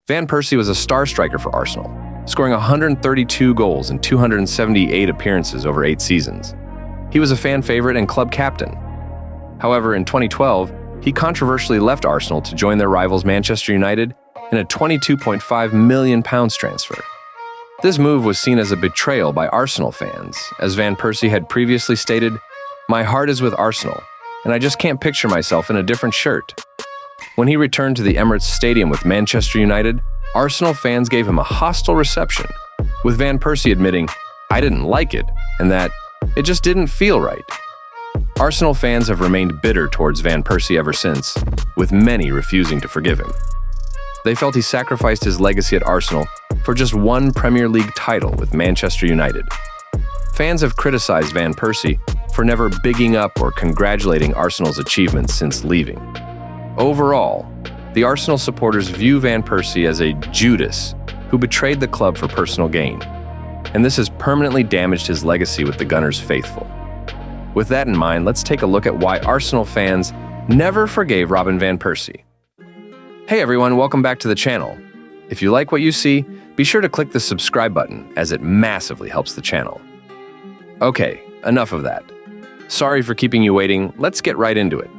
Van Persie was a star striker for Arsenal, scoring 132 goals in 278 appearances over 8 seasons. He was a fan favorite and club captain. However, in 2012, he controversially left Arsenal to join their rivals Manchester United in a £22.5 million transfer. This move was seen as a betrayal by Arsenal fans, as Van Persie had previously stated, "My heart is with Arsenal, and I just can't picture myself in a different shirt." When he returned to the Emirates Stadium with Manchester United, Arsenal fans gave him a hostile reception, with Van Persie admitting, "I didn't like it," and that it just didn't feel right. Arsenal fans have remained bitter towards Van Persie ever since, with many refusing to forgive him. They felt he sacrificed his legacy at Arsenal for just one Premier League title with Manchester United. Fans have criticized Van Persie for never bigging up or congratulating Arsenal's achievements since leaving. Overall, the Arsenal supporters view Van Persie as a Judas who betrayed the club for personal gain, and this has permanently damaged his legacy with the Gunners' faithful. With that in mind, let's take a look at why Arsenal fans never forgave Robin Van Persie. Hey everyone, welcome back to the channel. If you like what you see, be sure to click the subscribe button, as it massively helps the channel. Okay, enough of that. Sorry for keeping you waiting, let's get right into it.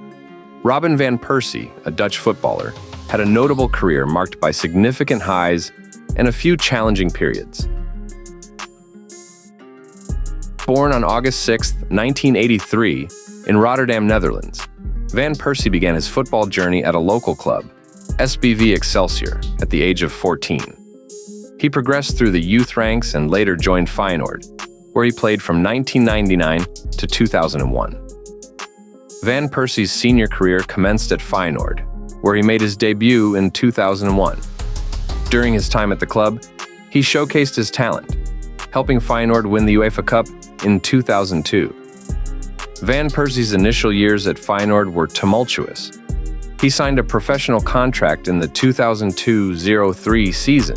Robin Van Persie, a Dutch footballer, had a notable career marked by significant highs and a few challenging periods. Born on August 6, 1983, in Rotterdam, Netherlands, Van Persie began his football journey at a local club, SBV Excelsior, at the age of 14. He progressed through the youth ranks and later joined Feyenoord, where he played from 1999 to 2001. Van Persie's senior career commenced at Feyenoord, where he made his debut in 2001. During his time at the club, he showcased his talent, helping Feyenoord win the UEFA Cup in 2002. Van Persie's initial years at Feyenoord were tumultuous. He signed a professional contract in the 2002-03 season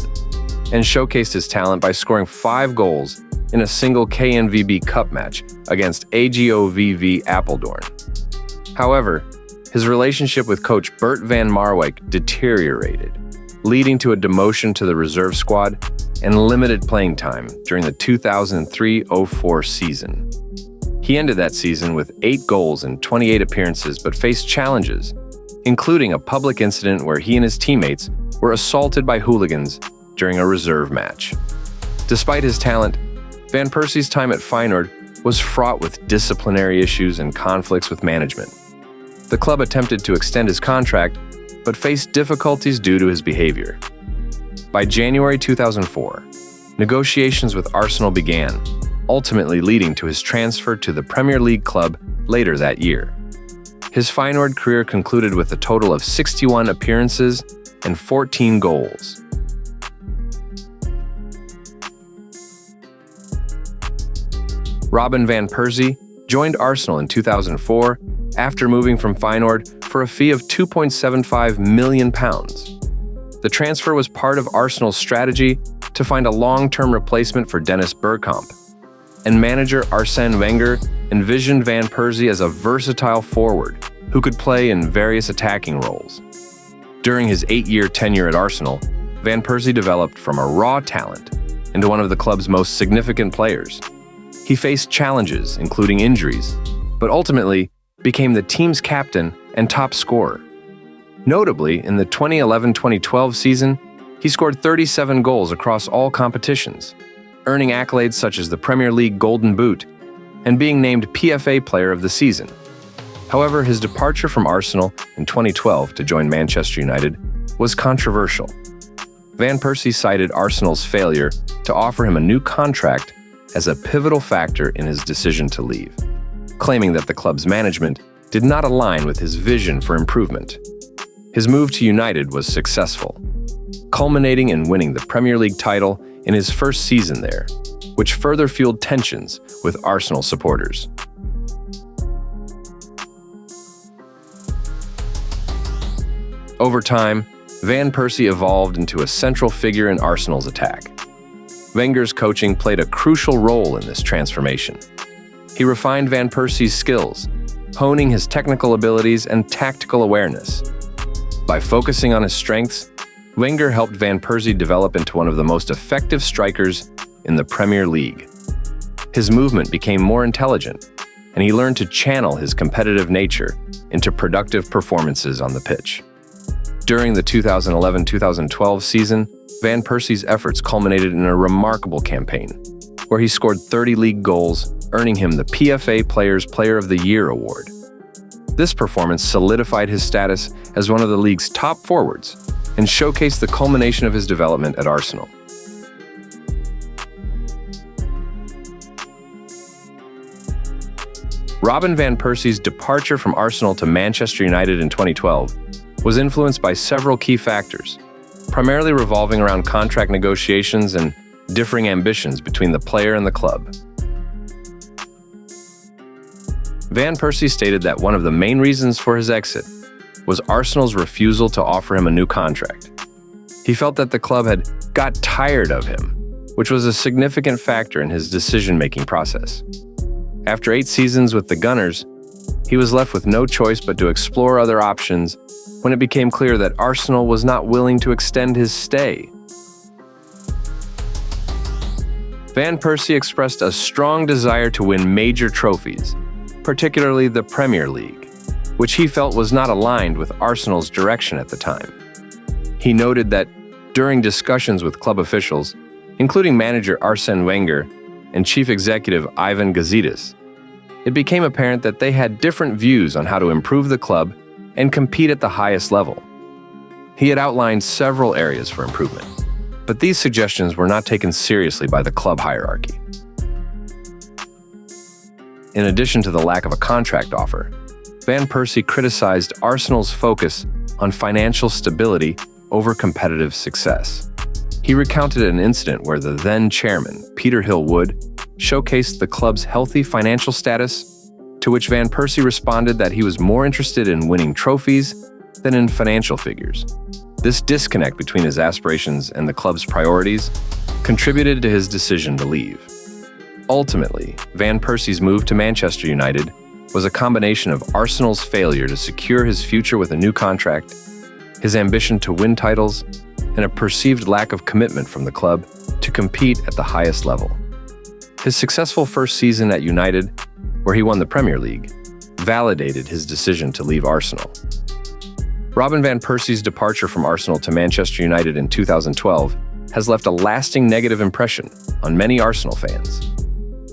and showcased his talent by scoring 5 goals in a single KNVB Cup match against AGOVV Apeldoorn. However, his relationship with coach Bert van Marwijk deteriorated, leading to a demotion to the reserve squad and limited playing time during the 2003-04 season. He ended that season with 8 goals in 28 appearances but faced challenges, including a public incident where he and his teammates were assaulted by hooligans during a reserve match. Despite his talent, Van Persie's time at Feyenoord was fraught with disciplinary issues and conflicts with management. The club attempted to extend his contract, but faced difficulties due to his behavior. By January 2004, negotiations with Arsenal began, ultimately leading to his transfer to the Premier League club later that year. His Feyenoord career concluded with a total of 61 appearances and 14 goals. Robin Van Persie joined Arsenal in 2004 after moving from Feyenoord for a fee of £2.75 million. The transfer was part of Arsenal's strategy to find a long-term replacement for Dennis Bergkamp, and manager Arsène Wenger envisioned Van Persie as a versatile forward who could play in various attacking roles. During his 8-year tenure at Arsenal, Van Persie developed from a raw talent into one of the club's most significant players. He faced challenges, including injuries, but ultimately became the team's captain and top scorer. Notably, in the 2011-2012 season, he scored 37 goals across all competitions, earning accolades such as the Premier League Golden Boot and being named PFA Player of the Season. However, his departure from Arsenal in 2012 to join Manchester United was controversial. Van Persie cited Arsenal's failure to offer him a new contract as a pivotal factor in his decision to leave, claiming that the club's management did not align with his vision for improvement. His move to United was successful, culminating in winning the Premier League title in his first season there, which further fueled tensions with Arsenal supporters. Over time, Van Persie evolved into a central figure in Arsenal's attack. Wenger's coaching played a crucial role in this transformation. He refined Van Persie's skills, honing his technical abilities and tactical awareness. By focusing on his strengths, Wenger helped Van Persie develop into one of the most effective strikers in the Premier League. His movement became more intelligent, and he learned to channel his competitive nature into productive performances on the pitch. During the 2011-2012 season, Van Persie's efforts culminated in a remarkable campaign, where he scored 30 league goals, earning him the PFA Players Player of the Year award. This performance solidified his status as one of the league's top forwards and showcased the culmination of his development at Arsenal. Robin Van Persie's departure from Arsenal to Manchester United in 2012 was influenced by several key factors, primarily revolving around contract negotiations and differing ambitions between the player and the club. Van Persie stated that one of the main reasons for his exit was Arsenal's refusal to offer him a new contract. He felt that the club had got tired of him, which was a significant factor in his decision-making process. After 8 seasons with the Gunners, he was left with no choice but to explore other options when it became clear that Arsenal was not willing to extend his stay. Van Persie expressed a strong desire to win major trophies, particularly the Premier League, which he felt was not aligned with Arsenal's direction at the time. He noted that during discussions with club officials, including manager Arsène Wenger and chief executive Ivan Gazidis, it became apparent that they had different views on how to improve the club and compete at the highest level. He had outlined several areas for improvement, but these suggestions were not taken seriously by the club hierarchy. In addition to the lack of a contract offer, Van Persie criticized Arsenal's focus on financial stability over competitive success. He recounted an incident where the then chairman, Peter Hill-Wood, showcased the club's healthy financial status, to which Van Persie responded that he was more interested in winning trophies than in financial figures. This disconnect between his aspirations and the club's priorities contributed to his decision to leave. Ultimately, Van Persie's move to Manchester United was a combination of Arsenal's failure to secure his future with a new contract, his ambition to win titles, and a perceived lack of commitment from the club to compete at the highest level. His successful first season at United, where he won the Premier League, validated his decision to leave Arsenal. Robin Van Persie's departure from Arsenal to Manchester United in 2012 has left a lasting negative impression on many Arsenal fans,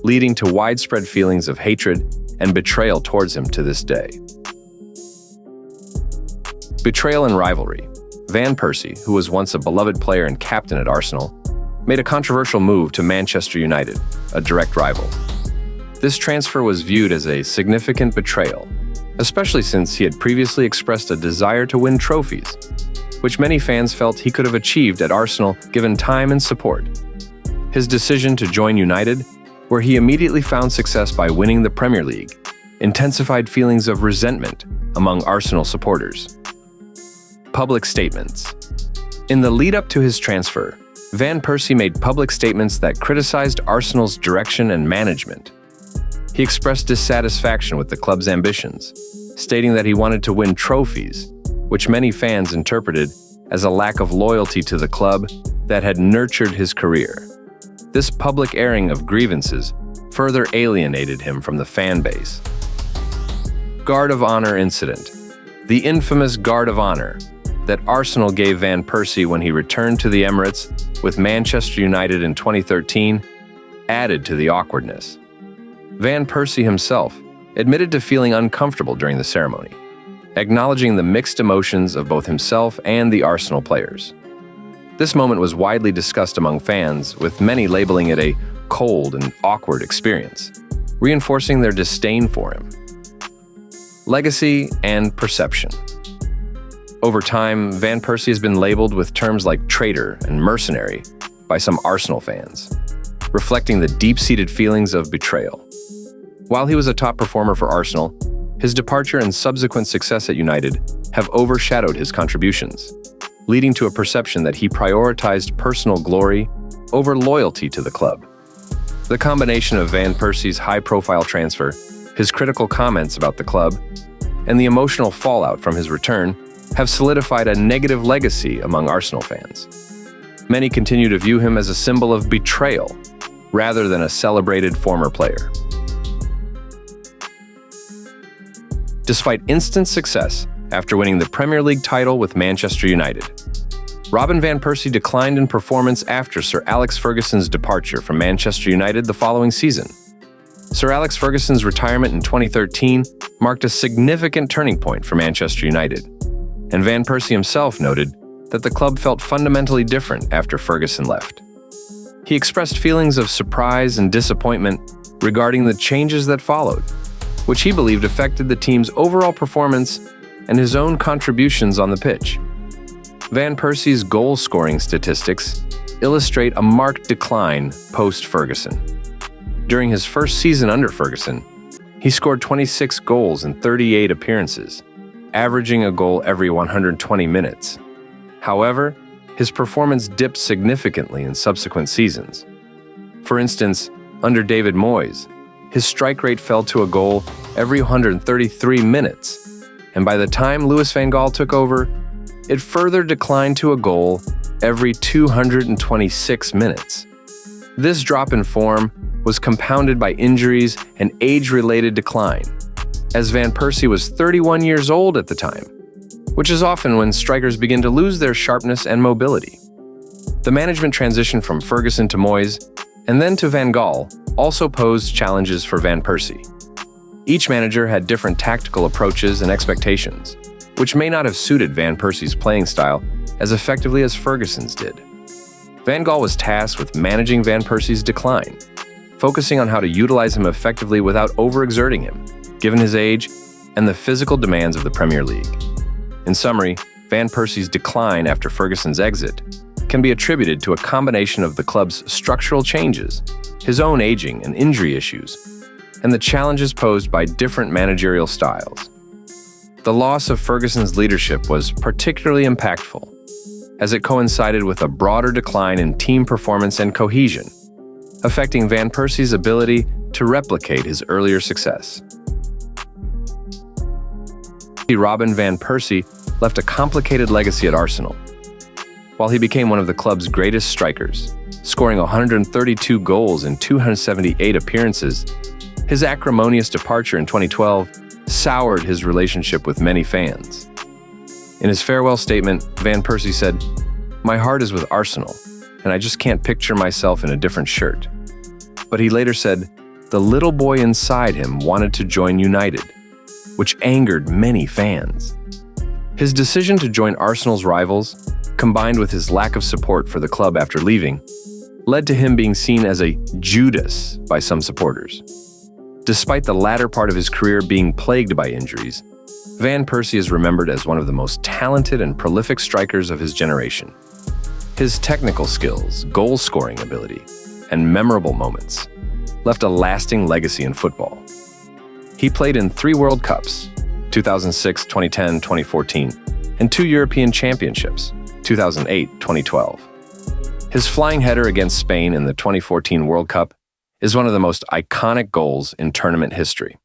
leading to widespread feelings of hatred and betrayal towards him to this day. Betrayal and rivalry. Van Persie, who was once a beloved player and captain at Arsenal, made a controversial move to Manchester United, a direct rival. This transfer was viewed as a significant betrayal, especially since he had previously expressed a desire to win trophies, which many fans felt he could have achieved at Arsenal given time and support. His decision to join United, where he immediately found success by winning the Premier League, intensified feelings of resentment among Arsenal supporters. Public statements. In the lead-up to his transfer, Van Persie made public statements that criticized Arsenal's direction and management. He expressed dissatisfaction with the club's ambitions, stating that he wanted to win trophies, which many fans interpreted as a lack of loyalty to the club that had nurtured his career. This public airing of grievances further alienated him from the fan base. Guard of Honor incident. The infamous Guard of Honor that Arsenal gave Van Persie when he returned to the Emirates with Manchester United in 2013 added to the awkwardness. Van Persie himself admitted to feeling uncomfortable during the ceremony, acknowledging the mixed emotions of both himself and the Arsenal players. This moment was widely discussed among fans, with many labeling it a cold and awkward experience, reinforcing their disdain for him. Legacy and perception. Over time, Van Persie has been labeled with terms like traitor and mercenary by some Arsenal fans, reflecting the deep-seated feelings of betrayal. While he was a top performer for Arsenal, his departure and subsequent success at United have overshadowed his contributions, leading to a perception that he prioritized personal glory over loyalty to the club. The combination of Van Persie's high-profile transfer, his critical comments about the club, and the emotional fallout from his return have solidified a negative legacy among Arsenal fans. Many continue to view him as a symbol of betrayal, rather than a celebrated former player. Despite instant success after winning the Premier League title with Manchester United, Robin van Persie declined in performance after Sir Alex Ferguson's departure from Manchester United the following season. Sir Alex Ferguson's retirement in 2013 marked a significant turning point for Manchester United, and Van Persie himself noted that the club felt fundamentally different after Ferguson left. He expressed feelings of surprise and disappointment regarding the changes that followed, which he believed affected the team's overall performance and his own contributions on the pitch. Van Persie's goal-scoring statistics illustrate a marked decline post-Ferguson. During his first season under Ferguson, he scored 26 goals in 38 appearances, averaging a goal every 120 minutes. However, his performance dipped significantly in subsequent seasons. For instance, under David Moyes, his strike rate fell to a goal every 133 minutes, and by the time Louis van Gaal took over, it further declined to a goal every 226 minutes. This drop in form was compounded by injuries and age-related decline, as Van Persie was 31 years old at the time, which is often when strikers begin to lose their sharpness and mobility. The management transition from Ferguson to Moyes and then to Van Gaal also posed challenges for Van Persie. Each manager had different tactical approaches and expectations, which may not have suited Van Persie's playing style as effectively as Ferguson's did. Van Gaal was tasked with managing Van Persie's decline, focusing on how to utilize him effectively without overexerting him, given his age and the physical demands of the Premier League. In summary, Van Persie's decline after Ferguson's exit can be attributed to a combination of the club's structural changes, his own aging and injury issues, and the challenges posed by different managerial styles. The loss of Ferguson's leadership was particularly impactful, as it coincided with a broader decline in team performance and cohesion, affecting Van Persie's ability to replicate his earlier success. Robin van Persie left a complicated legacy at Arsenal. While he became one of the club's greatest strikers, scoring 132 goals in 278 appearances, his acrimonious departure in 2012 soured his relationship with many fans. In his farewell statement, Van Persie said, "My heart is with Arsenal, and I just can't picture myself in a different shirt." But he later said, the little boy inside him wanted to join United, which angered many fans. His decision to join Arsenal's rivals, combined with his lack of support for the club after leaving, led to him being seen as a Judas by some supporters. Despite the latter part of his career being plagued by injuries, Van Persie is remembered as one of the most talented and prolific strikers of his generation. His technical skills, goal-scoring ability, and memorable moments left a lasting legacy in football. He played in 3 World Cups, 2006, 2010, 2014, and 2 European Championships, 2008, 2012. His flying header against Spain in the 2014 World Cup is one of the most iconic goals in tournament history.